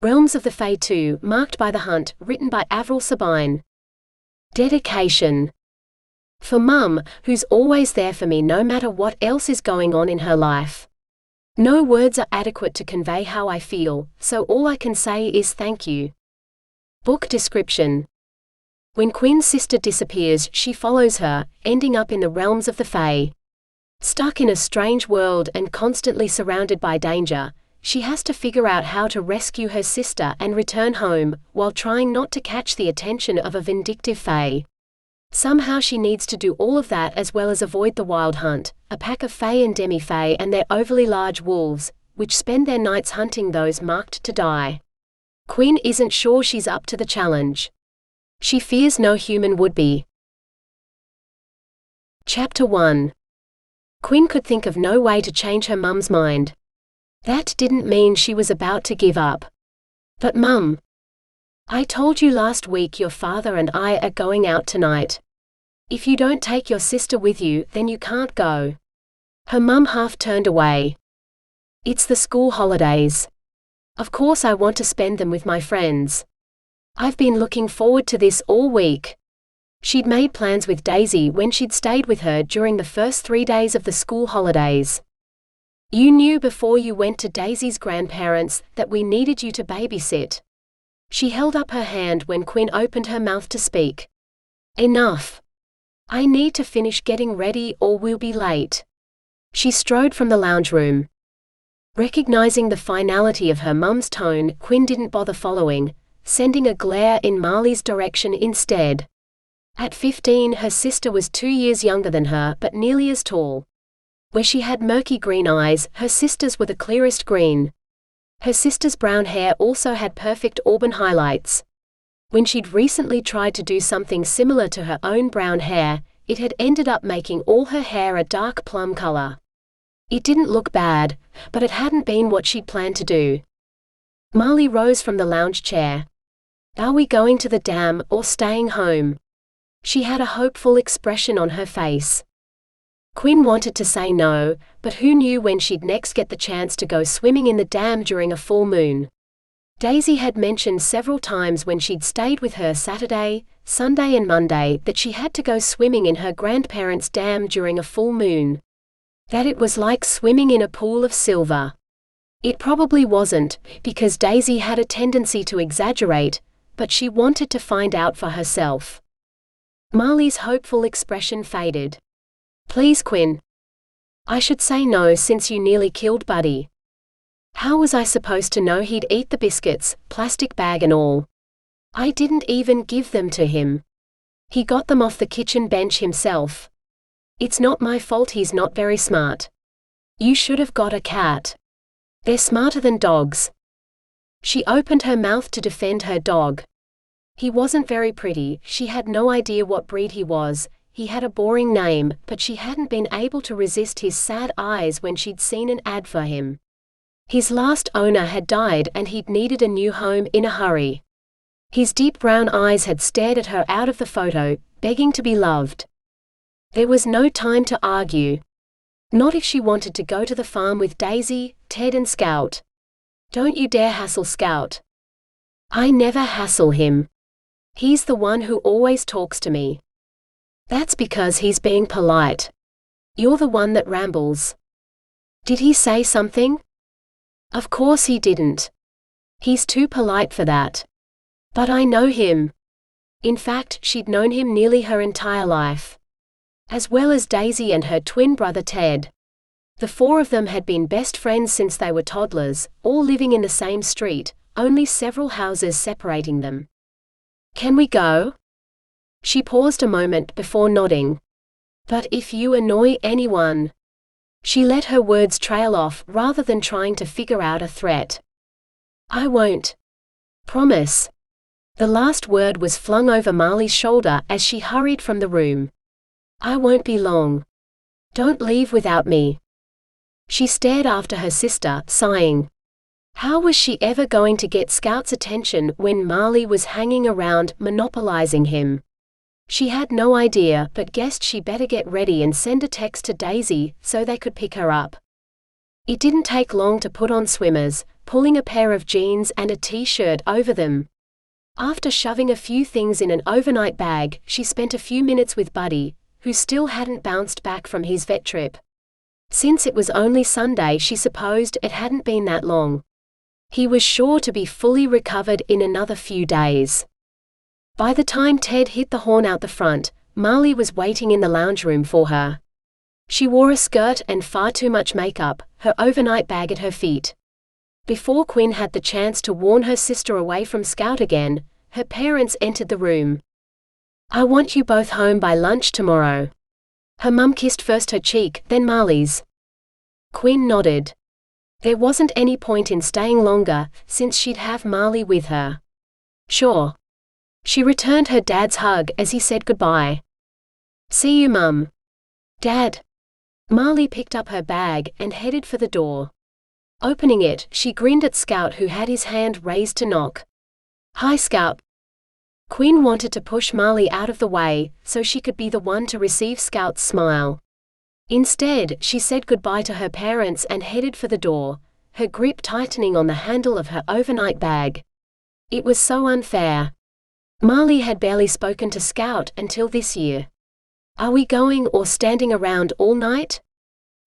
Realms of the Fae 2, marked by the hunt, written by Avril Sabine. Dedication. For Mum, who's always there for me no matter what else is going on in her life. No words are adequate to convey how I feel, so all I can say is thank you. Book description. When Quinn's sister disappears, she follows her, ending up in the realms of the Fae. Stuck in a strange world and constantly surrounded by danger, she has to figure out how to rescue her sister and return home, while trying not to catch the attention of a vindictive Fae. Somehow she needs to do all of that as well as avoid the Wild Hunt, a pack of Fae and Demi Fae and their overly large wolves, which spend their nights hunting those marked to die. Quinn isn't sure she's up to the challenge. She fears no human would be. Chapter 1. Quinn could think of no way to change her mum's mind. That didn't mean she was about to give up. But Mum, I told you last week your father and I are going out tonight. If you don't take your sister with you, then you can't go. Her mum half turned away. It's the school holidays. Of course I want to spend them with my friends. I've been looking forward to this all week. She'd made plans with Daisy when she'd stayed with her during the first 3 days of the school holidays. You knew before you went to Daisy's grandparents that we needed you to babysit. She held up her hand when Quinn opened her mouth to speak. Enough. I need to finish getting ready or we'll be late. She strode from the lounge room. Recognizing the finality of her mum's tone, Quinn didn't bother following, sending a glare in Marley's direction instead. At 15, her sister was 2 years younger than her but nearly as tall. Where she had murky green eyes, her sister's were the clearest green. Her sister's brown hair also had perfect auburn highlights. When she'd recently tried to do something similar to her own brown hair, it had ended up making all her hair a dark plum color. It didn't look bad, but it hadn't been what she'd planned to do. Marley rose from the lounge chair. Are we going to the dam or staying home? She had a hopeful expression on her face. Quinn wanted to say no, but who knew when she'd next get the chance to go swimming in the dam during a full moon. Daisy had mentioned several times when she'd stayed with her Saturday, Sunday and Monday that she had to go swimming in her grandparents' dam during a full moon. That it was like swimming in a pool of silver. It probably wasn't, because Daisy had a tendency to exaggerate, but she wanted to find out for herself. Marley's hopeful expression faded. Please, Quinn. I should say no since you nearly killed Buddy. How was I supposed to know he'd eat the biscuits, plastic bag and all? I didn't even give them to him. He got them off the kitchen bench himself. It's not my fault he's not very smart. You should have got a cat. They're smarter than dogs. She opened her mouth to defend her dog. He wasn't very pretty, she had no idea what breed he was. He had a boring name, but she hadn't been able to resist his sad eyes when she'd seen an ad for him. His last owner had died and he'd needed a new home in a hurry. His deep brown eyes had stared at her out of the photo, begging to be loved. There was no time to argue. Not if she wanted to go to the farm with Daisy, Ted and Scout. Don't you dare hassle Scout. I never hassle him. He's the one who always talks to me. That's because he's being polite. You're the one that rambles. Did he say something? Of course he didn't. He's too polite for that. But I know him. In fact, she'd known him nearly her entire life. As well as Daisy and her twin brother Ted. The four of them had been best friends since they were toddlers, all living in the same street, only several houses separating them. Can we go? She paused a moment before nodding. But if you annoy anyone. She let her words trail off rather than trying to figure out a threat. I won't. Promise. The last word was flung over Marley's shoulder as she hurried from the room. I won't be long. Don't leave without me. She stared after her sister, sighing. How was she ever going to get Scout's attention when Marley was hanging around, monopolizing him? She had no idea but guessed she better get ready and send a text to Daisy so they could pick her up. It didn't take long to put on swimmers, pulling a pair of jeans and a t-shirt over them. After shoving a few things in an overnight bag, she spent a few minutes with Buddy, who still hadn't bounced back from his vet trip. Since it was only Sunday, she supposed it hadn't been that long. He was sure to be fully recovered in another few days. By the time Ted hit the horn out the front, Marley was waiting in the lounge room for her. She wore a skirt and far too much makeup, her overnight bag at her feet. Before Quinn had the chance to warn her sister away from Scout again, her parents entered the room. "I want you both home by lunch tomorrow." Her mum kissed first her cheek, then Marley's. Quinn nodded. There wasn't any point in staying longer, since she'd have Marley with her. "Sure." She returned her dad's hug as he said goodbye. "See you, Mum." "Dad." Marley picked up her bag and headed for the door. Opening it, she grinned at Scout, who had his hand raised to knock. "Hi, Scout." Quinn wanted to push Marley out of the way, so she could be the one to receive Scout's smile. Instead, she said goodbye to her parents and headed for the door, her grip tightening on the handle of her overnight bag. It was so unfair. Marley had barely spoken to Scout until this year. "Are we going or standing around all night?"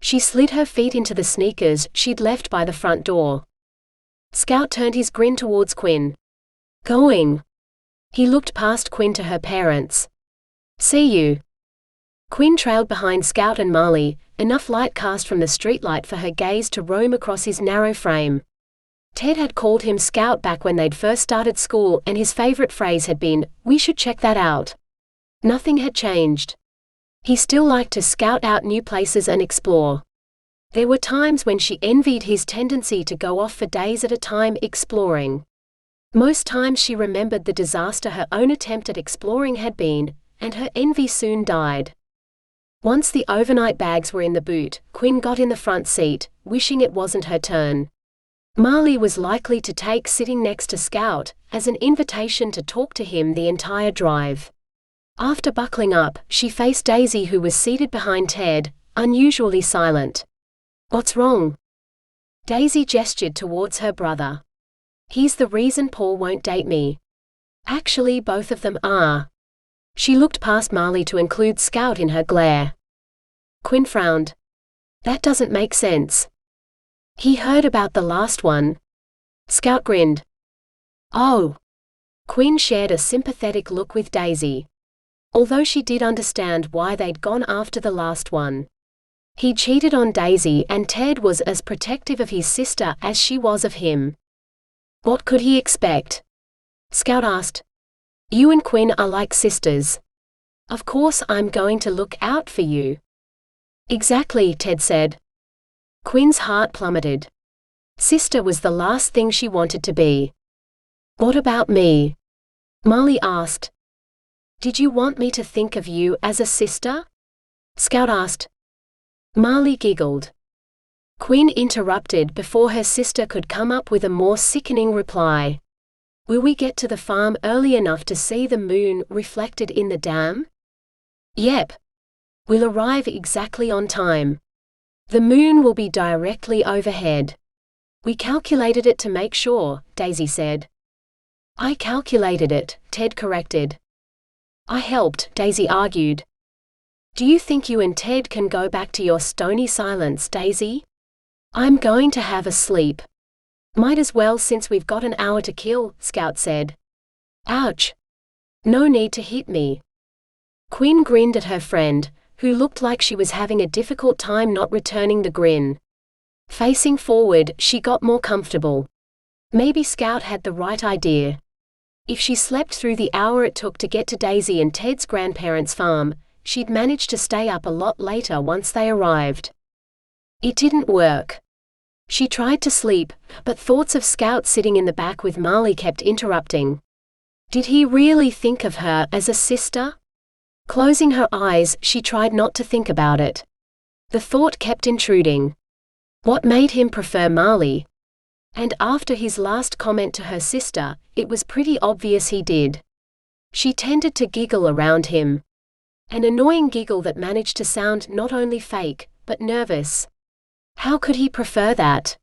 She slid her feet into the sneakers she'd left by the front door. Scout turned his grin towards Quinn. "Going." He looked past Quinn to her parents. "See you." Quinn trailed behind Scout and Marley, enough light cast from the streetlight for her gaze to roam across his narrow frame. Ted had called him Scout back when they'd first started school, and his favorite phrase had been, "We should check that out." Nothing had changed. He still liked to scout out new places and explore. There were times when she envied his tendency to go off for days at a time exploring. Most times she remembered the disaster her own attempt at exploring had been, and her envy soon died. Once the overnight bags were in the boot, Quinn got in the front seat, wishing it wasn't her turn. Marley was likely to take sitting next to Scout as an invitation to talk to him the entire drive. After buckling up, she faced Daisy, who was seated behind Ted, unusually silent. "What's wrong?" Daisy gestured towards her brother. "He's the reason Paul won't date me." "Actually, both of them are." She looked past Marley to include Scout in her glare. Quinn frowned. "That doesn't make sense." "He heard about the last one." Scout grinned. "Oh." Quinn shared a sympathetic look with Daisy. Although she did understand why they'd gone after the last one. He cheated on Daisy, and Ted was as protective of his sister as she was of him. "What could he expect?" Scout asked. "You and Quinn are like sisters. Of course I'm going to look out for you." "Exactly," Ted said. Quinn's heart plummeted. Sister was the last thing she wanted to be. "What about me?" Marley asked. "Did you want me to think of you as a sister?" Scout asked. Marley giggled. Quinn interrupted before her sister could come up with a more sickening reply. "Will we get to the farm early enough to see the moon reflected in the dam?" "Yep. We'll arrive exactly on time. The moon will be directly overhead. We calculated it to make sure," Daisy said. "I calculated it," Ted corrected. "I helped," Daisy argued. "Do you think you and Ted can go back to your stony silence, Daisy?" "I'm going to have a sleep." "Might as well, since we've got an hour to kill," Scout said. "Ouch. No need to hit me." Quinn grinned at her friend, who looked like she was having a difficult time not returning the grin. Facing forward, she got more comfortable. Maybe Scout had the right idea. If she slept through the hour it took to get to Daisy and Ted's grandparents' farm, she'd manage to stay up a lot later once they arrived. It didn't work. She tried to sleep, but thoughts of Scout sitting in the back with Marley kept interrupting. Did he really think of her as a sister? Closing her eyes, she tried not to think about it. The thought kept intruding. What made him prefer Marley? And after his last comment to her sister, it was pretty obvious he did. She tended to giggle around him. An annoying giggle that managed to sound not only fake, but nervous. How could he prefer that?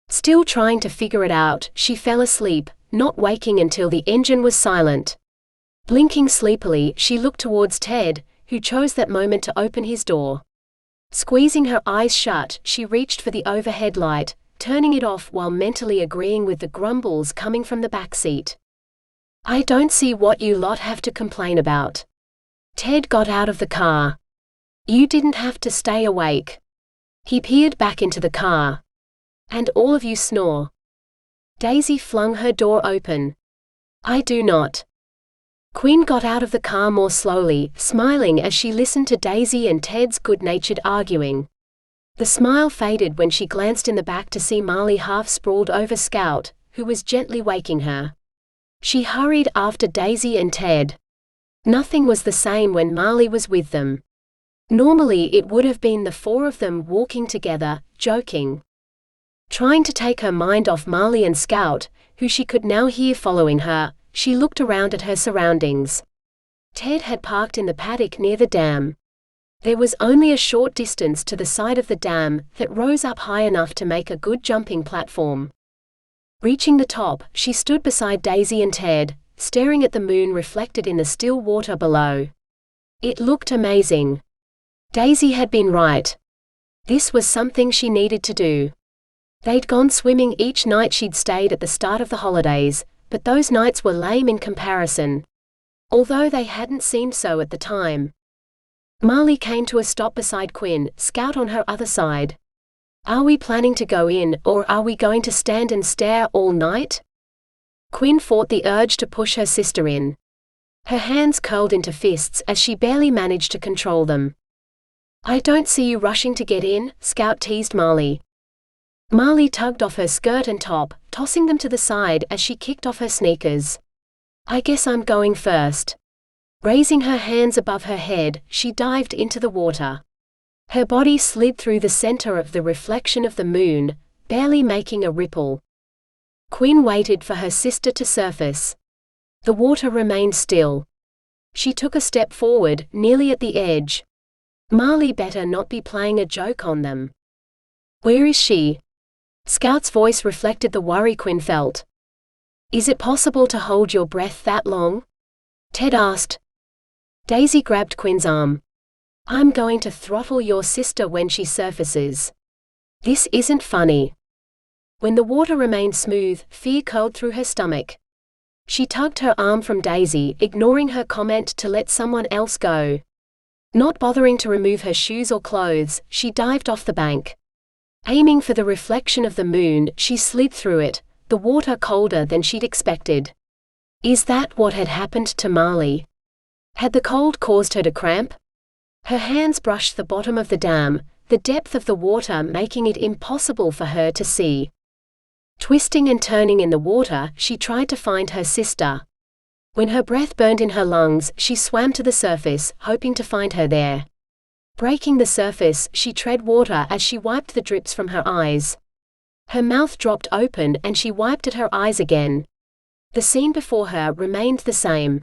Still trying to figure it out, she fell asleep, not waking until the engine was silent. Blinking sleepily, she looked towards Ted, who chose that moment to open his door. Squeezing her eyes shut, she reached for the overhead light, turning it off while mentally agreeing with the grumbles coming from the back seat. I don't see what you lot have to complain about. Ted got out of the car. You didn't have to stay awake. He peered back into the car. And all of you snore. Daisy flung her door open. I do not. Quinn got out of the car more slowly, smiling as she listened to Daisy and Ted's good-natured arguing. The smile faded when she glanced in the back to see Marley half sprawled over Scout, who was gently waking her. She hurried after Daisy and Ted. Nothing was the same when Marley was with them. Normally it would have been the four of them walking together, joking. Trying to take her mind off Marley and Scout, who she could now hear following her, she looked around at her surroundings. Ted had parked in the paddock near the dam. There was only a short distance to the side of the dam that rose up high enough to make a good jumping platform. Reaching the top, she stood beside Daisy and Ted, staring at the moon reflected in the still water below. It looked amazing. Daisy had been right. This was something she needed to do. They'd gone swimming each night she'd stayed at the start of the holidays, but those nights were lame in comparison. Although they hadn't seemed so at the time. Marley came to a stop beside Quinn, Scout on her other side. Are we planning to go in, or are we going to stand and stare all night? Quinn fought the urge to push her sister in. Her hands curled into fists as she barely managed to control them. I don't see you rushing to get in, Scout teased Marley. Marley tugged off her skirt and top, tossing them to the side as she kicked off her sneakers. I guess I'm going first. Raising her hands above her head, she dived into the water. Her body slid through the center of the reflection of the moon, barely making a ripple. Quinn waited for her sister to surface. The water remained still. She took a step forward, nearly at the edge. Marley better not be playing a joke on them. Where is she? Scout's voice reflected the worry Quinn felt. Is it possible to hold your breath that long? Ted asked. Daisy grabbed Quinn's arm. I'm going to throttle your sister when she surfaces. This isn't funny. When the water remained smooth, fear curled through her stomach. She tugged her arm from Daisy, ignoring her comment to let someone else go. Not bothering to remove her shoes or clothes, she dived off the bank. Aiming for the reflection of the moon, she slid through it, the water colder than she'd expected. Is that what had happened to Marley? Had the cold caused her to cramp? Her hands brushed the bottom of the dam, the depth of the water making it impossible for her to see. Twisting and turning in the water, she tried to find her sister. When her breath burned in her lungs, she swam to the surface, hoping to find her there. Breaking the surface, she tread water as she wiped the drips from her eyes. Her mouth dropped open and she wiped at her eyes again. The scene before her remained the same.